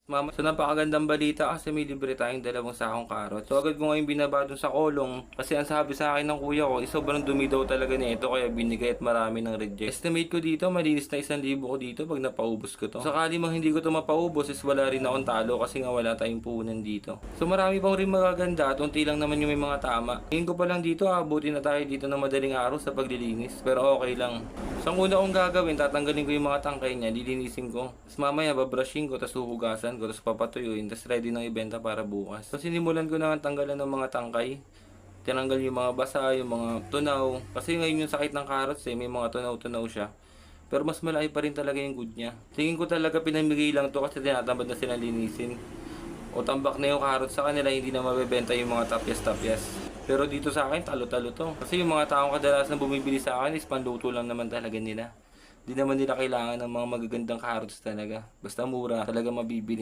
Mama, so napakagandang balita kasi may libre tayong 2 sakong karot. So agad ko ngayon binaba dun sa kolong kasi ang sabi sa akin ng kuya ko, sobrang dumi daw talaga nito kaya binigay at marami ng reject. Estimate ko dito, malinis na 1,000 ko dito pag napaubos ko to. Sakali mang hindi ko to mapaubos is wala rin akong talo kasi nga wala tayong puhunan dito. So marami pang rin magaganda at unti lang naman yung may mga tama. Tingin ko pa lang dito, abutin na tayo dito ng madaling araw sa paglilinis. Pero okay lang. So ang una kong gagawin, tatanggalin ko yung mga tangkay niya, lilinisin ko. Tapos mamaya babrushing ko, tapos huhugasan ko, tapos papatuyuin, tapos ready nang ibenta para bukas. So sinimulan ko na tanggalan ng mga tangkay. Tinanggal yung mga basa, yung mga tunaw. Kasi ngayon yung sakit ng carrots may mga tunaw-tunaw siya. Pero mas malaki pa rin talaga yung good niya. Tingin ko talaga pinamigay lang to kasi tinatamad na silang linisin. O tambak na yung carrots sa kanila, hindi na mabebenta yung mga tapyas-tapyas. Pero dito sa akin, talo-talo to. Kasi yung mga taong kadalasan na bumibili sa akin is panluto lang naman talaga nila. Hindi naman nila kailangan ng mga magagandang carrots talaga. Basta mura, talaga mabibili.